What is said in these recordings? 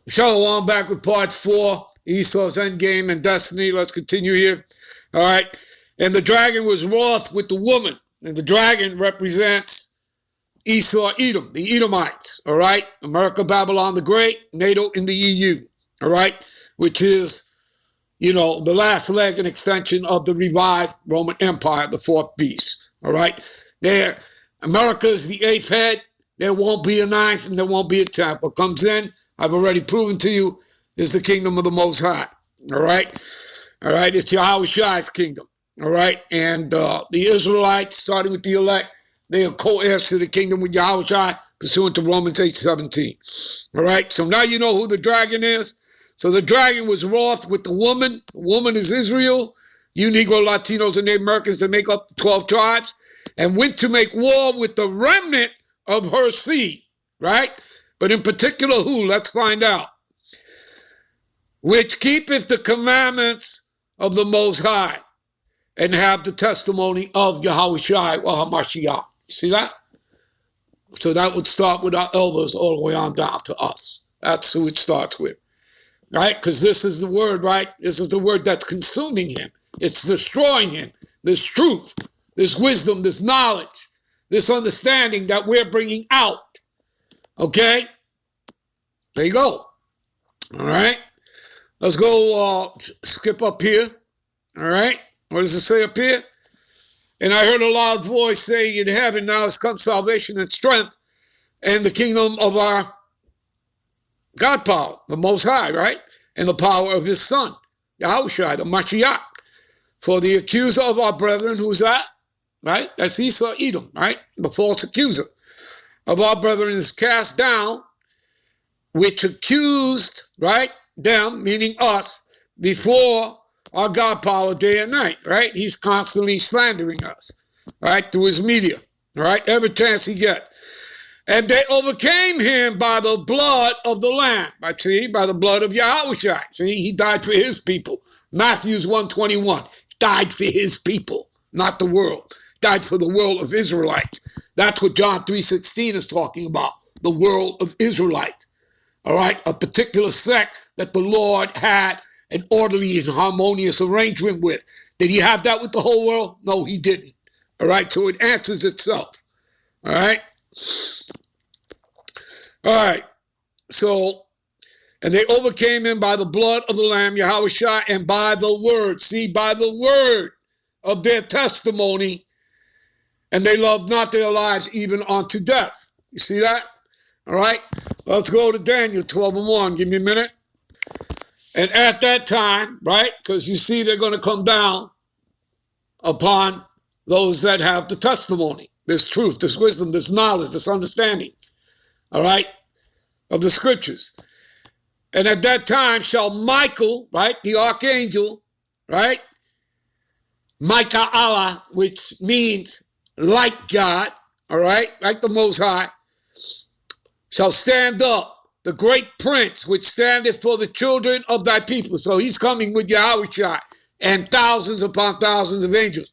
Shalom, back with part 4, Esau's endgame and destiny. Let's continue here. All right. And the dragon was wroth with the woman. And the dragon represents Esau, Edom, the Edomites. All right. America, Babylon the Great, NATO in the EU. All right. Which is, the last leg and extension of the revived Roman Empire, the fourth beast. All right. There, America is the eighth head. There won't be a ninth and there won't be a tenth. What comes in, I've already proven to you, is the kingdom of the Most High. All right? All right? It's Yahweh kingdom. All right? And the Israelites, starting with the elect, they are co-heirs to the kingdom with Yahweh pursuant to Romans 8:17. All right? So now you know who the dragon is. So the dragon was wroth with the woman. The woman is Israel. You Negro, Latinos, and Native Americans that make up the 12 tribes. And went to make war with the remnant of her seed. Right? But in particular, who? Let's find out. Which keepeth the commandments of the Most High and have the testimony of Yahweh or HaMashiach. See that? So that would start with our elders all the way on down to us. That's who it starts with. Right? Because this is the word, right? This is the word that's consuming him. It's destroying him. This truth, this wisdom, this knowledge, this understanding that we're bringing out. Okay, there you go. All right, let's go skip up here. All right, what does it say up here? And I heard a loud voice saying in heaven, now has come salvation and strength and the kingdom of our God power, the Most High, right? And the power of his son, Yahushua, the Mashiach. For the accuser of our brethren, who's that? Right? That's Esau, Edom, right? The false accuser of our brethren is cast down, which accused, right, them, meaning us, before our God power day and night, right? He's constantly slandering us, right, through his media, right, every chance he gets. And they overcame him by the blood of the Lamb, by the blood of Yahushua. See, he died for his people. Matthew 1:21, died for his people, not the world. Died for the world of Israelites. That's what John 3:16 is talking about, the world of Israelites. All right, a particular sect that the Lord had an orderly and harmonious arrangement with. Did he have that with the whole world? No, he didn't. All right, so it answers itself. All right. All right, so, and they overcame him by the blood of the Lamb, Yahushua, and by the word. See, by the word of their testimony. And they loved not their lives even unto death. You see that? All right. Let's go to Daniel 12:1. Give me a minute. And at that time, right, because you see they're going to come down upon those that have the testimony, this truth, this wisdom, this knowledge, this understanding, all right, of the scriptures. And at that time shall Michael, right, the archangel, right, Micah Allah, which means like God, all right, like the Most High, shall stand up, the great prince, which standeth for the children of thy people. So he's coming with Yahushua and thousands upon thousands of angels.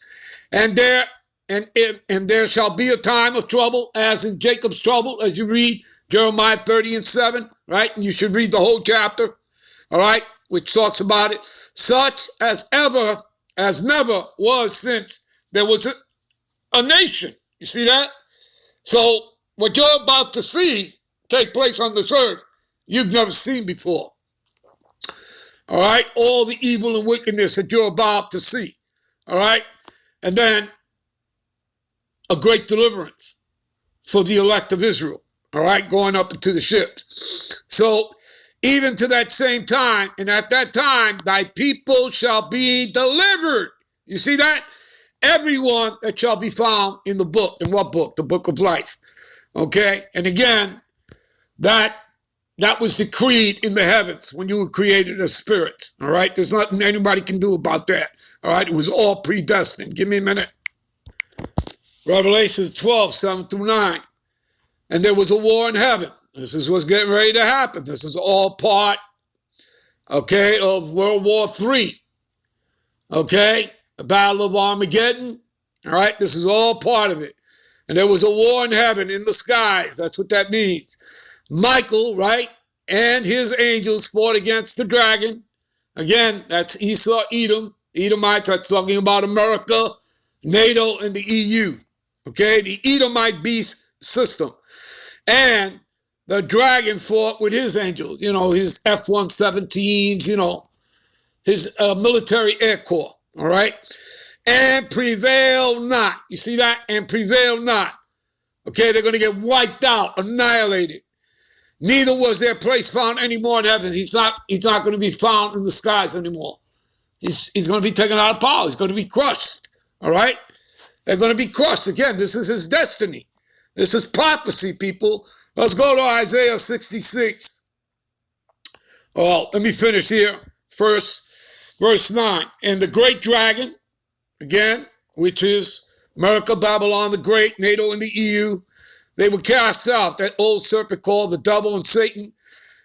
And there shall be a time of trouble, as in Jacob's trouble, as you read Jeremiah 30:7, right? And you should read the whole chapter, all right, which talks about it. Such as never was since there was a nation. You see that? So what you're about to see take place on this earth, you've never seen before. All right? All the evil and wickedness that you're about to see. All right? And then a great deliverance for the elect of Israel. All right? Going up into the ships. So even to that same time, and at that time, thy people shall be delivered. You see that? Everyone that shall be found in the book. In what book? The book of life. Okay? And again, that was decreed in the heavens when you were created as spirits. All right? There's nothing anybody can do about that. All right? It was all predestined. Give me a minute. Revelation 12:7-9. And there was a war in heaven. This is what's getting ready to happen. This is all part, okay, of World War III. Okay? The Battle of Armageddon, all right? This is all part of it. And there was a war in heaven, in the skies. That's what that means. Michael, right? and his angels fought against the dragon. Again, that's Esau, Edom, Edomites. That's talking about America, NATO, and the EU. Okay, the Edomite beast system. And the dragon fought with his angels, his F-117s, his military air corps, all right? And prevail not. You see that? And prevail not. Okay, they're going to get wiped out, annihilated. Neither was their place found anymore in heaven. He's not going to be found in the skies anymore. He's going to be taken out of power. He's going to be crushed, all right? They're going to be crushed. Again, this is his destiny. This is prophecy, people. Let's go to Isaiah 66. Well, let me finish here first. Verse 9. And the great dragon, again, which is America, Babylon the Great, NATO, and the EU, they were cast out, that old serpent called the devil and Satan,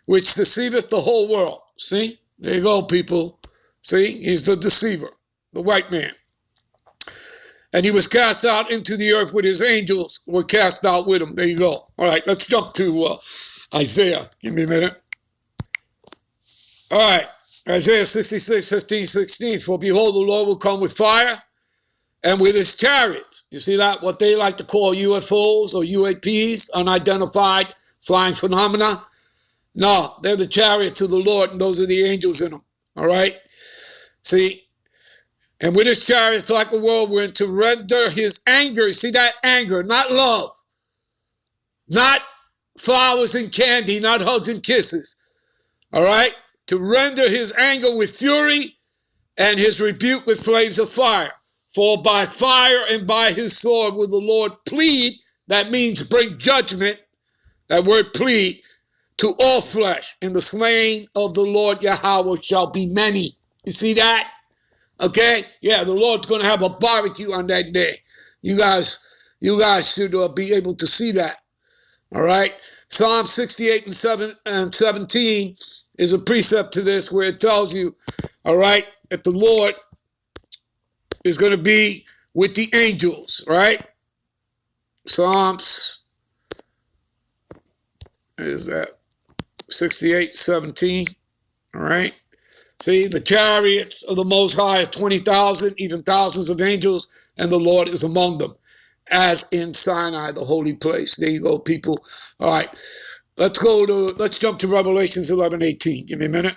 which deceiveth the whole world. See? There you go, people. See? He's the deceiver, the white man. And he was cast out into the earth with his angels were cast out with him. There you go. All right, let's jump to Isaiah. Give me a minute. All right, Isaiah 66, 15, 16. For behold, the Lord will come with fire and with his chariots. You see that? What they like to call UFOs or UAPs, unidentified flying phenomena. No, they're the chariots of the Lord, and those are the angels in them. All right? See? And with his chariots like a whirlwind to render his anger. See that? Anger, not love. Not flowers and candy, not hugs and kisses. All right? To render his anger with fury and his rebuke with flames of fire. For by fire and by his sword will the Lord plead. That means bring judgment. That word plead to all flesh. And the slain of the Lord Yahweh shall be many. You see that? Okay? Yeah, the Lord's going to have a barbecue on that day. You guys should be able to see that. All right? Psalm 68 and 17 is a precept to this where it tells you, all right, that the Lord is going to be with the angels, right? Psalms, what is that? 68, 17, all right? See, the chariots of the Most High are 20,000, even thousands of angels, and the Lord is among them, as in Sinai, the holy place. There you go, people. All right, let's jump to Revelations 11:18. Give me a minute.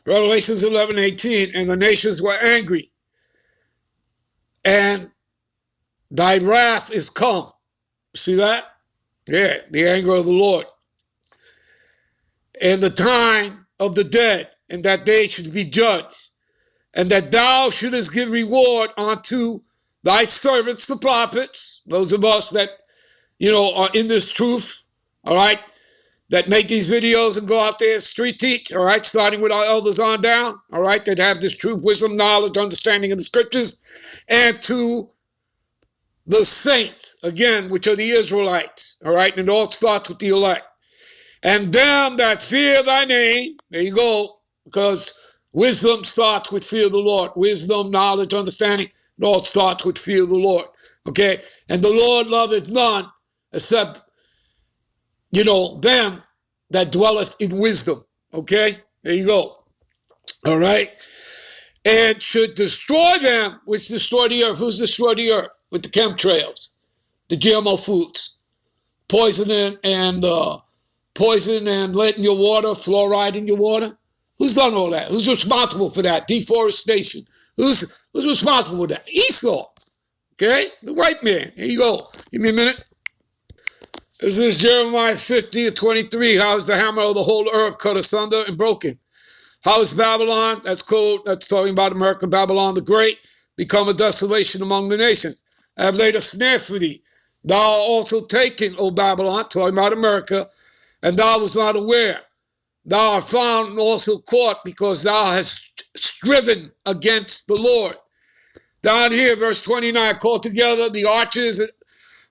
Revelations 11:18, and the nations were angry, and thy wrath is come. See that? Yeah, the anger of the Lord. And the time of the dead, and that they should be judged, and that thou shouldest give reward unto thy servants, the prophets, those of us that, are in this truth, all right, that make these videos and go out there and street teach, all right, starting with our elders on down, all right, that have this truth, wisdom, knowledge, understanding of the scriptures, and to the saints, again, which are the Israelites, all right, and it all starts with the elect. And them that fear thy name, there you go, because wisdom starts with fear of the Lord. Wisdom, knowledge, understanding, it all starts with fear of the Lord, okay? And the Lord loveth none except, them that dwelleth in wisdom, okay? There you go, all right? And should destroy them which destroy the earth. Who's destroyed the earth? With the chemtrails, the GMO foods, poison and letting your water, fluoride in your water. Who's done all that? Who's responsible for that? Deforestation. Who's responsible for that? Esau. Okay? The white man. Here you go. Give me a minute. This is Jeremiah 50:23. How is the hammer of the whole earth cut asunder and broken? How is Babylon, that's talking about America, Babylon the Great, become a desolation among the nations? I have laid a snare for thee. Thou art also taken, O Babylon, talking about America, and thou was not aware. Thou art found and also caught because thou hast striven against the Lord. Down here, verse 29, call together the archers,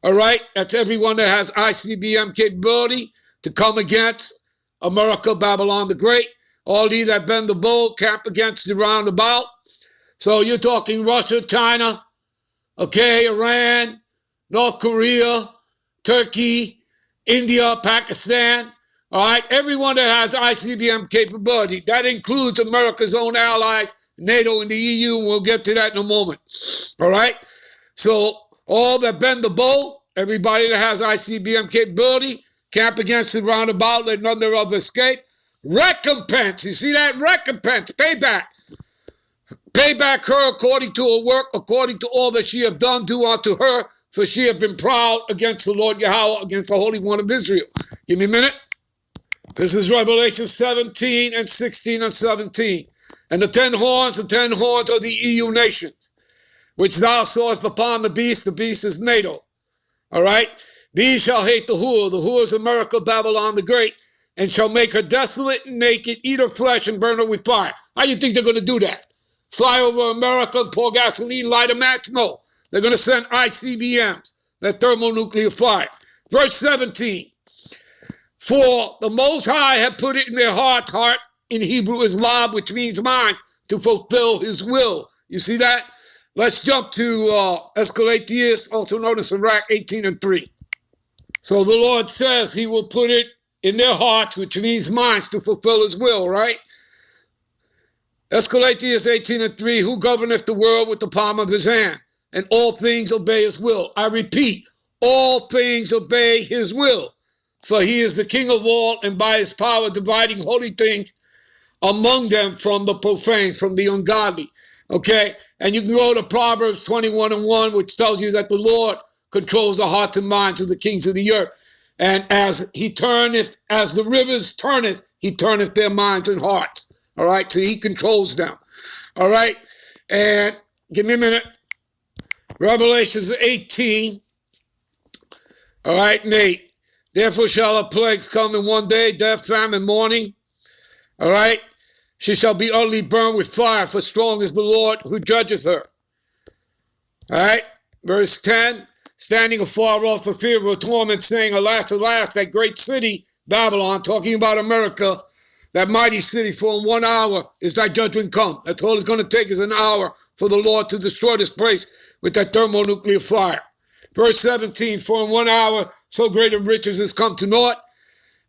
all right? That's everyone that has ICBM capability to come against America, Babylon the Great. All these that bend the bow, camp against the roundabout. So you're talking Russia, China, okay, Iran, North Korea, Turkey, India, Pakistan, All right, everyone that has ICBM capability. That includes America's own allies, NATO and the EU, and we'll get to that in a moment. All right, so all that bend the bow, everybody that has ICBM capability, camp against it round about, let none thereof escape. Recompense, you see that? Recompense, payback. Pay back her according to her work, according to all that she have done, do unto her, for she have been proud against the Lord Yahweh, against the Holy One of Israel. Give me a minute. This is Revelation 17 and 16 and 17. And the 10 horns of the EU nations, which thou sawest upon the beast is NATO. All right? These shall hate the whore is America, Babylon the Great, and shall make her desolate and naked, eat her flesh and burn her with fire. How do you think they're going to do that? Fly over America, pour gasoline, light a match? No. They're going to send ICBMs, that thermonuclear fire. Verse 17. For the Most High have put it in their heart in Hebrew is lab, which means mind, to fulfill his will. You see that? Let's jump to Escalatius, also known as Iraq 18 and 3. So the Lord says he will put it in their hearts, which means minds, to fulfill his will, right? Escalatius 18 and 3, who governeth the world with the palm of his hand, and all things obey his will. I repeat, all things obey his will. For he is the king of all, and by his power dividing holy things among them from the profane, from the ungodly. Okay? And you can go to Proverbs 21 and 1, which tells you that the Lord controls the hearts and minds of the kings of the earth. And as the rivers turneth, he turneth their minds and hearts. All right? So he controls them. All right? And give me a minute. Revelations 18. All right, and 8. Therefore shall her plagues come in one day, death, famine, mourning. All right? She shall be utterly burned with fire, for strong is the Lord who judgeth her. All right? Verse 10. Standing afar off for fear of her torment, saying, Alas, alas, that great city, Babylon, talking about America, that mighty city, for in 1 hour is thy judgment come. That's all it's going to take is an hour for the Lord to destroy this place with that thermonuclear fire. Verse 17, for in 1 hour so great a riches is come to naught,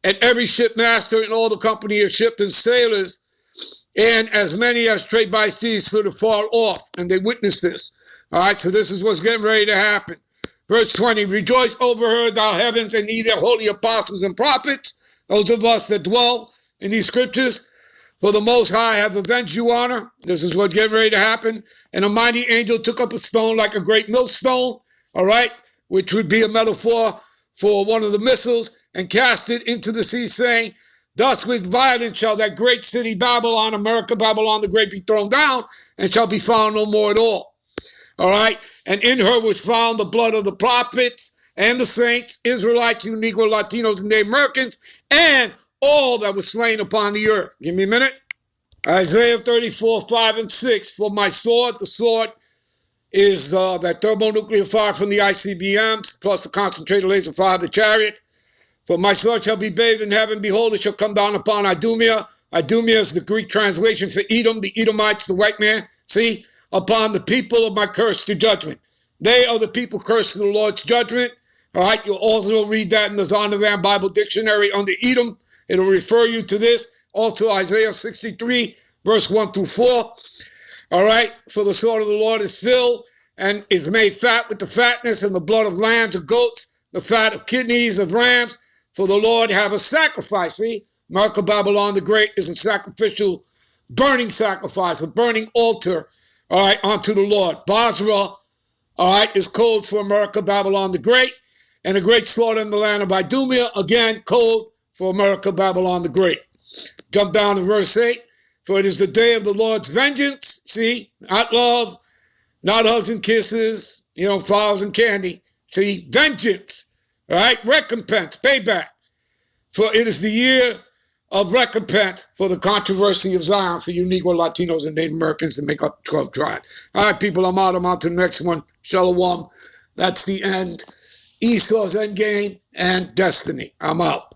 and every shipmaster and all the company of ships and sailors, and as many as trade by seas stood afar off, and they witnessed this. All right, so this is what's getting ready to happen. Verse 20, rejoice over her, thou heavens, and ye, the holy apostles and prophets, those of us that dwell in these scriptures, for the Most High have avenged you on her. This is what's getting ready to happen. And a mighty angel took up a stone like a great millstone, all right, which would be a metaphor for one of the missiles, and cast it into the sea, saying, thus with violence shall that great city Babylon, America, Babylon the Great, be thrown down, and shall be found no more at all. All right, and in her was found the blood of the prophets and the saints, Israelites, you Negro, Latinos, and Native Americans, and all that was slain upon the earth. Give me a minute. Isaiah 34, 5 and 6. For my sword, the sword is that thermonuclear fire from the ICBMs, plus the concentrated laser fire of the chariot. For my sword shall be bathed in heaven. Behold, it shall come down upon Idumea. Idumea is the Greek translation for Edom, the Edomites, the white man. See? Upon the people of my curse to judgment. They are the people cursed to the Lord's judgment. All right? You'll also read that in the Zondervan Bible Dictionary under Edom. It'll refer you to this. Also Isaiah 63, verse 1 through 4. All right? For the sword of the Lord is filled and is made fat with the fatness and the blood of lambs and goats, the fat of kidneys of rams. For the Lord have a sacrifice. See? America, Babylon the Great is a sacrificial, burning sacrifice, a burning altar, all right, unto the Lord. Basra, all right, is code for America, Babylon the Great, and a great slaughter in the land of Idumea, again, code for America, Babylon the Great. Jump down to verse 8. For it is the day of the Lord's vengeance. See, not love, not hugs and kisses, flowers and candy. See, vengeance, all right, recompense, payback. For it is the year of recompense for the controversy of Zion for you Negro, Latinos, and Native Americans to make up 12 tribes. All right, people, I'm out. I'm on to the next one. Shalom. That's the end. Esau's endgame and destiny. I'm out.